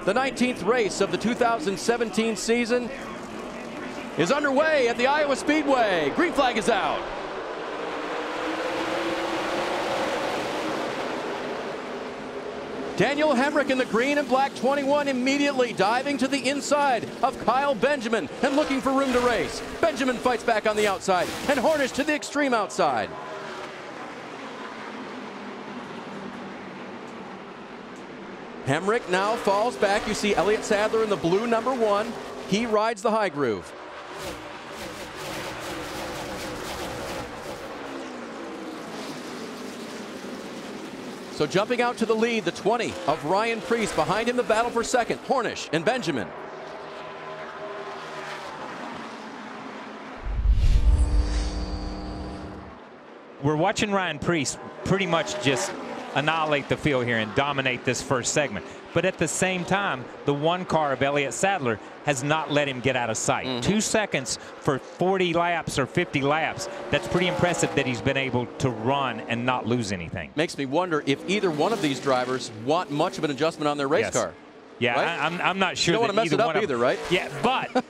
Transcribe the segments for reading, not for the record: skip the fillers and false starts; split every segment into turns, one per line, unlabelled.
The 19th race of the 2017 season is underway at the Iowa Speedway. Green flag is out. Daniel Hemrick in the green and black 21 immediately diving to the inside of Kyle Benjamin and looking for room to race. Benjamin fights back on the outside and Hornish to the extreme outside. Hemrick now falls back. You see Elliott Sadler in the blue number 1. He rides the high groove. So jumping out to the lead, the 20 of Ryan Preece. Behind him, the battle for second, Hornish and Benjamin.
We're watching Ryan Preece pretty much just annihilate the field here and dominate this first segment. But at the same time, the one car of Elliott Sadler has not let him get out of sight. 2 seconds for 40 laps or 50 laps. That's pretty impressive that he's been able to run and not lose anything.
Makes me wonder if either one of these drivers want much of an adjustment on their race car.
Yeah,
right?
I'm not sure.
You don't want to mess it up either, right?
Yeah, but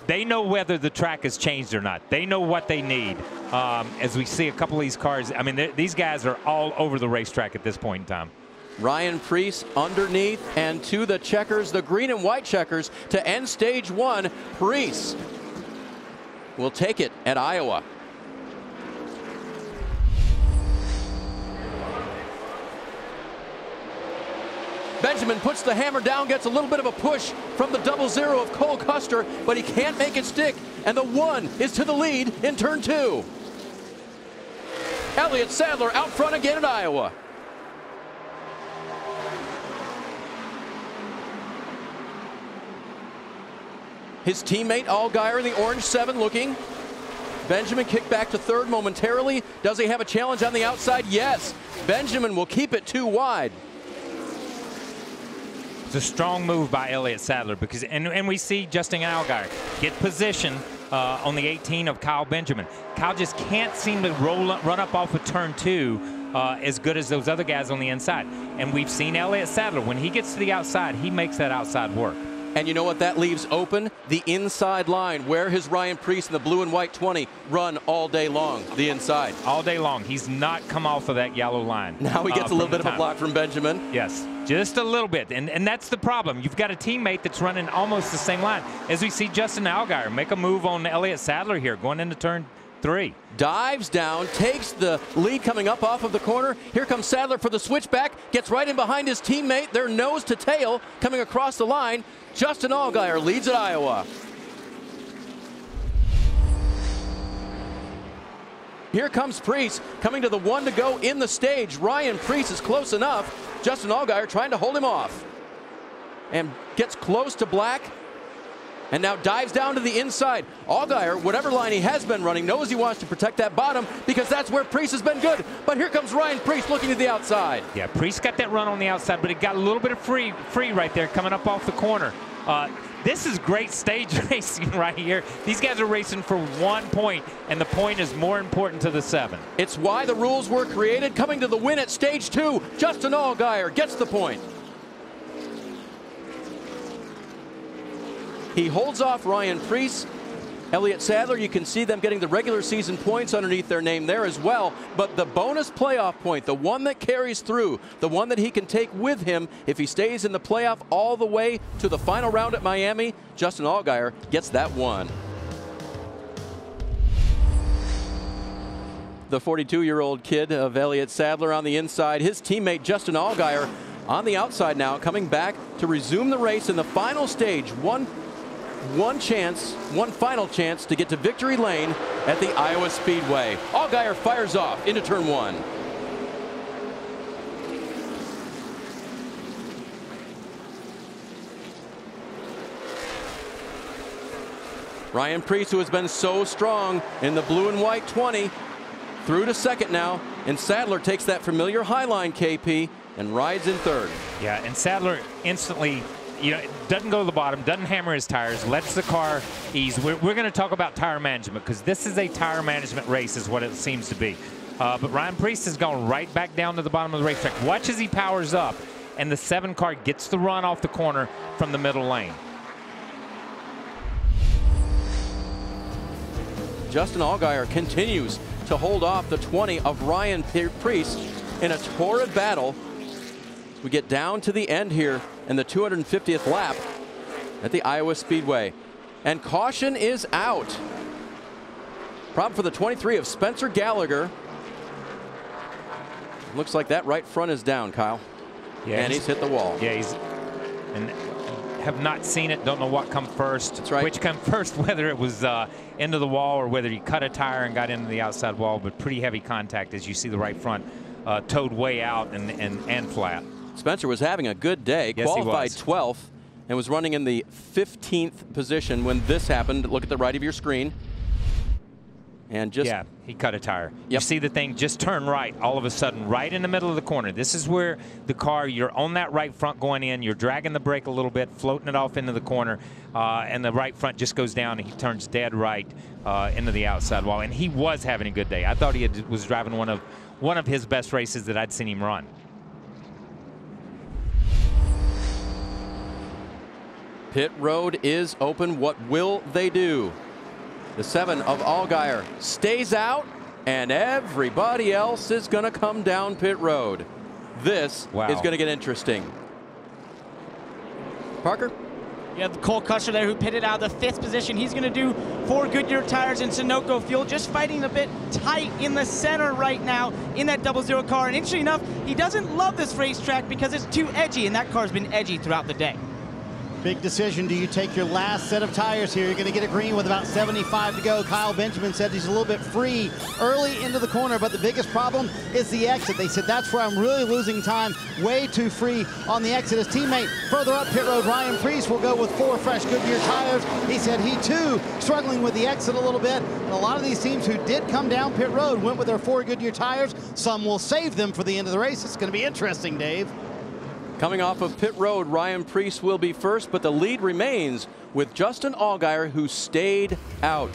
they know whether the track has changed or not. They know what they need. As we see a couple of these cars, I mean, these guys are all over the racetrack at this point in time.
Ryan Preece underneath and to the checkers, the green and white checkers to end stage 1. Preece will take it at Iowa. Benjamin puts the hammer down, gets a little bit of a push from the 00 of Cole Custer, but he can't make it stick. And the 1 is to the lead in turn 2. Elliott Sadler out front again at Iowa. His teammate Allgaier in the orange 7 looking. Benjamin kicked back to third momentarily. Does he have a challenge on the outside? Yes. Benjamin will keep it 2 wide.
It's a strong move by Elliott Sadler because, and we see Justin Allgaier get position on the 18 of Kyle Benjamin. Kyle just can't seem to run up off of turn 2 as good as those other guys on the inside. And we've seen Elliott Sadler, when he gets to the outside, he makes that outside work.
And you know what that leaves open? The inside line, where his Ryan Preece in the blue and white 20 run all day long, the inside.
All day long. He's not come off of that yellow line.
Now he gets a little bit of a block from Benjamin.
Yes, just a little bit. And that's the problem. You've got a teammate that's running almost the same line. As we see Justin Allgaier make a move on Elliott Sadler here, going into turn 3.
Dives down, takes the lead coming up off of the corner. Here comes Sadler for the switchback, gets right in behind his teammate. They're nose to tail coming across the line. Justin Allgaier leads at Iowa. Here comes Preece coming to the 1 to go in the stage. Ryan Preece is close enough. Justin Allgaier trying to hold him off. And gets close to black. And now dives down to the inside. Allgaier, whatever line he has been running, knows he wants to protect that bottom because that's where Preece has been good. But here comes Ryan Preece looking to the outside.
Yeah, Preece got that run on the outside, but it got a little bit of free right there coming up off the corner. This is great stage racing right here. These guys are racing for 1 point, and the point is more important to the 7.
It's why the rules were created. Coming to the win at stage 2, Justin Allgaier gets the point. He holds off Ryan Preece. Elliott Sadler, you can see them getting the regular season points underneath their name there as well. But the bonus playoff point, the one that carries through, the one that he can take with him if he stays in the playoff all the way to the final round at Miami, Justin Allgaier gets that 1. The 42-year-old kid of Elliott Sadler on the inside. His teammate Justin Allgaier on the outside now, coming back to resume the race in the final stage. One final chance to get to victory lane at the Iowa Speedway. Allgaier fires off into turn 1. Ryan Preece, who has been so strong in the blue and white 20, through to second now, and Sadler takes that familiar high line, KP, and rides in third.
Yeah, and Sadler instantly, doesn't go to the bottom, doesn't hammer his tires, lets the car ease. We're going to talk about tire management because this is a tire management race is what it seems to be. But Ryan Preece has gone right back down to the bottom of the racetrack. Watch as he powers up. and the 7 car gets the run off the corner from the middle lane.
Justin Allgaier continues to hold off the 20 of Ryan Preece in a torrid battle. We get down to the end here in the 250th lap at the Iowa Speedway. And caution is out. Problem for the 23 of Spencer Gallagher. Looks like that right front is down, Kyle.
Yeah,
and he's hit the wall.
Yeah, and have not seen it. Don't know what come first.
That's right.
Which come first, whether it was into the wall or whether he cut a tire and got into the outside wall. But pretty heavy contact as you see the right front towed way out and flat.
Spencer was having a good day.
Yes,
qualified 12th and was running in the 15th position when this happened. Look at the right of your screen. And just,
yeah, he cut a tire.
Yep.
You see the thing just turn right all of a sudden, right in the middle of the corner. This is where the car, you're on that right front going in, you're dragging the brake a little bit, floating it off into the corner, and the right front just goes down and he turns dead right into the outside wall. And he was having a good day. I thought he was driving one of his best races that I'd seen him run.
Pit road is open. What will they do? The 7 of Allgaier stays out, and everybody else is going to come down pit road. This is going to get interesting. Parker?
You have Cole Custer there who pitted out of the 5th position. He's going to do 4 Goodyear tires in Sunoco fuel, just fighting a bit tight in the center right now in that 00 car. And interesting enough, he doesn't love this racetrack because it's too edgy, and that car's been edgy throughout the day.
Big decision. Do you take your last set of tires here? You're going to get a green with about 75 to go. Kyle Benjamin said he's a little bit free early into the corner, but the biggest problem is the exit. They said that's where I'm really losing time. Way too free on the exit. His teammate further up pit road, Ryan Preece, will go with 4 fresh Goodyear tires. He said he too struggling with the exit a little bit. And a lot of these teams who did come down pit road went with their 4 Goodyear tires. Some will save them for the end of the race. It's going to be interesting, Dave.
Coming off of pit road, Ryan Preece will be first, but the lead remains with Justin Allgaier, who stayed out.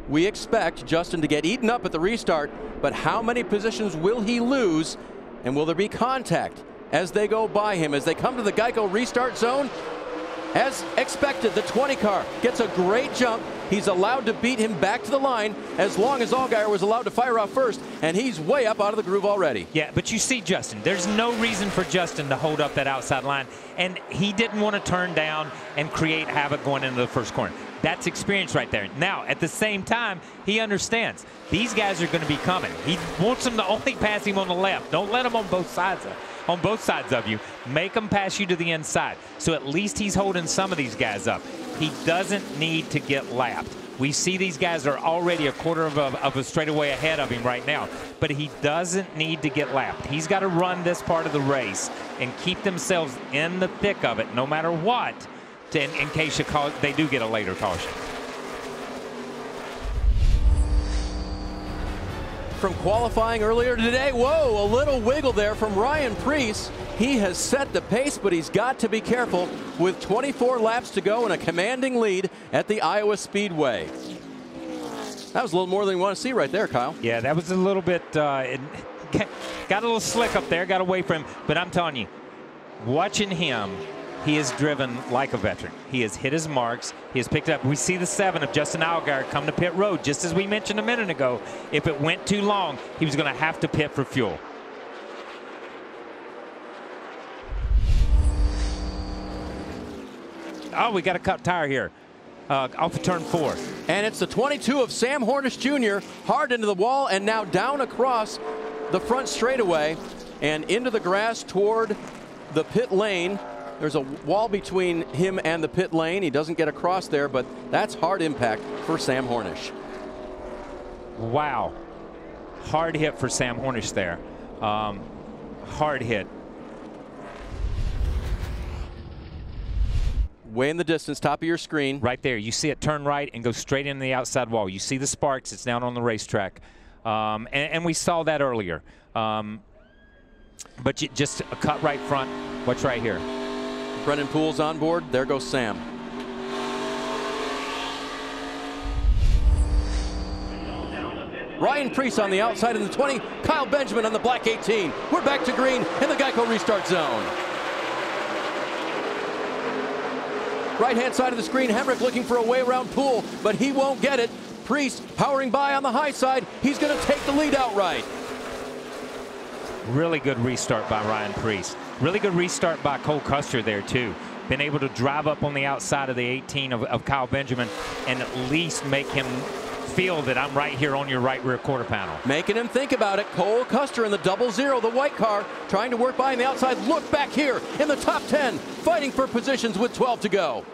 We expect Justin to get eaten up at the restart, but how many positions will he lose, and will there be contact as they go by him, as they come to the Geico restart zone? As expected, the 20 car gets a great jump. He's allowed to beat him back to the line as long as Allgaier was allowed to fire off first, and he's way up out of the groove already.
Yeah, but you see Justin. There's no reason for Justin to hold up that outside line, and he didn't want to turn down and create havoc going into the first corner. That's experience right there. Now, at the same time, he understands these guys are going to be coming. He wants them to only pass him on the left. Don't let him on both sides of you. Make them pass you to the inside. So at least he's holding some of these guys up. He doesn't need to get lapped. We see these guys are already a quarter of a straightaway ahead of him right now, but he doesn't need to get lapped. He's got to run this part of the race and keep themselves in the thick of it, no matter what, in case they do get a later caution.
From qualifying earlier today, whoa, a little wiggle there from Ryan Preece. He has set the pace, but he's got to be careful with 24 laps to go and a commanding lead at the Iowa Speedway. That was a little more than you want to see right there, Kyle.
Yeah, that was a little bit, it got a little slick up there, got away from him, but I'm telling you, watching him, he is driven like a veteran. He has hit his marks. He has picked up. We see the 7 of Justin Allgaier come to pit road, just as we mentioned a minute ago. If it went too long, he was going to have to pit for fuel. Oh, we got a cut tire here off of turn 4.
And it's the 22 of Sam Hornish Jr. hard into the wall and now down across the front straightaway and into the grass toward the pit lane. There's a wall between him and the pit lane. He doesn't get across there, but that's hard impact for Sam Hornish.
Wow. Hard hit for Sam Hornish there. Hard hit.
Way in the distance, top of your screen.
Right there. You see it turn right and go straight into the outside wall. You see the sparks. It's down on the racetrack. And we saw that earlier. But just a cut right front. Watch right here.
Brendan Poole's on board. There goes Sam. Ryan Preece on the outside in the 20. Kyle Benjamin on the black 18. We're back to green in the Geico restart zone. Right-hand side of the screen, Hemrick looking for a way around Poole, but he won't get it. Preece powering by on the high side. He's going to take the lead outright.
Really good restart by Ryan Preece. Really good restart by Cole Custer there, too. Been able to drive up on the outside of the 18 of Kyle Benjamin and at least make him feel that I'm right here on your right rear quarter panel.
Making him think about it. Cole Custer in the 00, the white car, trying to work by on the outside. Look back here in the top 10, fighting for positions with 12 to go.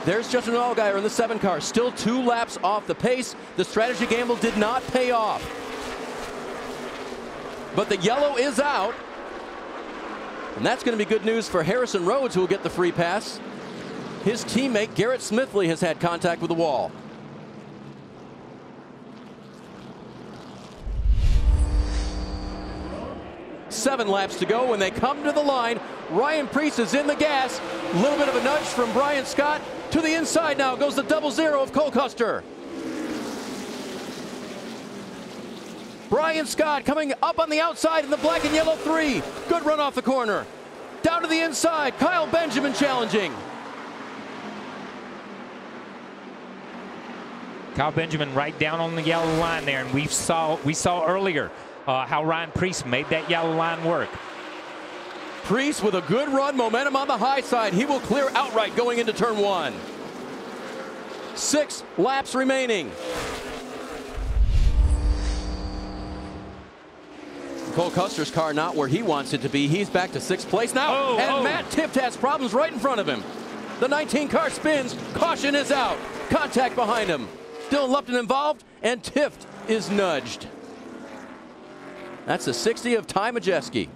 There's Justin Allgaier in the 7 car, still 2 laps off the pace. The strategy gamble did not pay off. But the yellow is out. And that's going to be good news for Harrison Rhodes, who will get the free pass. His teammate Garrett Smithley has had contact with the wall. Seven laps to go when they come to the line. Ryan Preece is in the gas. A little bit of a nudge from Brian Scott. To the inside now goes the 00 of Cole Custer. Brian Scott coming up on the outside in the black and yellow 3. Good run off the corner. Down to the inside, Kyle Benjamin challenging.
Kyle Benjamin right down on the yellow line there, and we saw earlier how Ryan Preece made that yellow line work.
Preece with a good run, momentum on the high side. He will clear outright going into turn 1. 6 laps remaining. Cole Custer's car not where he wants it to be. He's back to 6th place now. Matt Tifft has problems right in front of him. The 19 car spins. Caution is out. Contact behind him. Dylan Lupton involved, and Tifft is nudged. That's the 60 of Ty Majeski.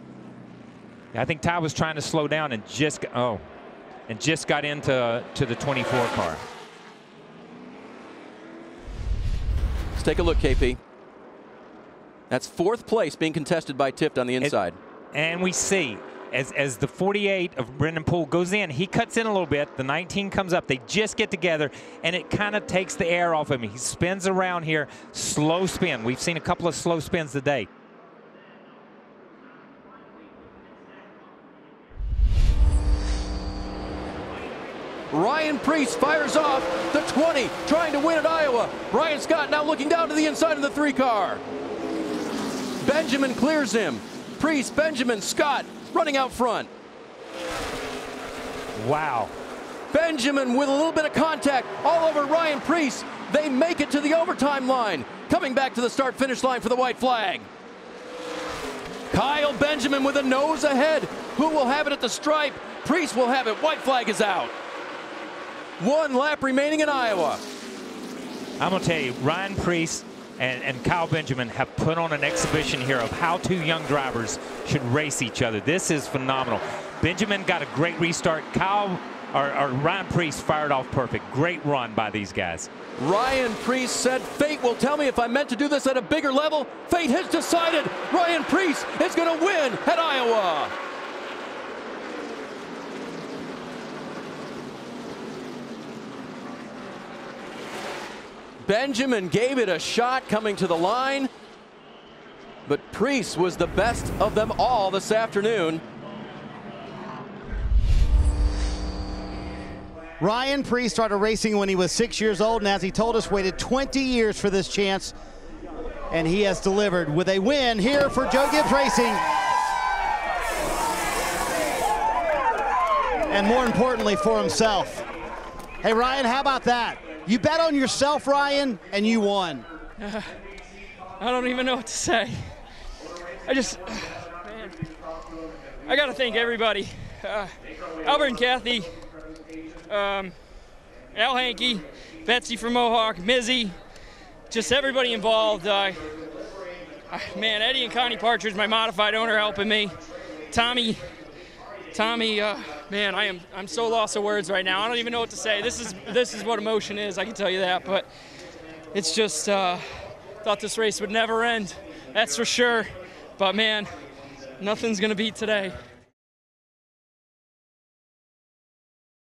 I think Ty was trying to slow down and just got into the 24 car.
Let's take a look, KP. That's 4th place being contested by Tifft on the inside.
And we see as the 48 of Brendan Poole goes in, he cuts in a little bit. The 19 comes up. They just get together, and it kind of takes the air off of him. He spins around here, slow spin. We've seen a couple of slow spins today.
Ryan Preece fires off the 20, trying to win at Iowa. Brian Scott now looking down to the inside of the 3 car. Benjamin clears him. Preece, Benjamin, Scott running out front.
Wow.
Benjamin with a little bit of contact all over Ryan Preece. They make it to the overtime line. Coming back to the start-finish line for the white flag. Kyle Benjamin with a nose ahead. Who will have it at the stripe? Preece will have it. White flag is out. 1 lap remaining in Iowa.
I'm going to tell you, Ryan Preece and Kyle Benjamin have put on an exhibition here of how 2 young drivers should race each other. This is phenomenal. Benjamin got a great restart. Ryan Preece fired off perfect. Great run by these guys.
Ryan Preece said, fate will tell me if I meant to do this at a bigger level. Fate has decided. Ryan Preece is going to win at Iowa. Benjamin gave it a shot coming to the line, but Preece was the best of them all this afternoon.
Ryan Preece started racing when he was 6 years old, and as he told us, waited 20 years for this chance, and he has delivered with a win here for Joe Gibbs Racing. And more importantly, for himself. Hey, Ryan, how about that? You bet on yourself, Ryan, and you won.
I don't even know what to say. Man, I got to thank everybody. Albert and Kathy, Al Hankey, Betsy from Mohawk, Mizzy, just everybody involved. Man, Eddie and Connie Partridge, my modified owner, helping me. Tommy, man, I'm so lost of words right now. I don't even know what to say. This is what emotion is, I can tell you that. But it's just thought this race would never end, that's for sure. But man, nothing's gonna beat today.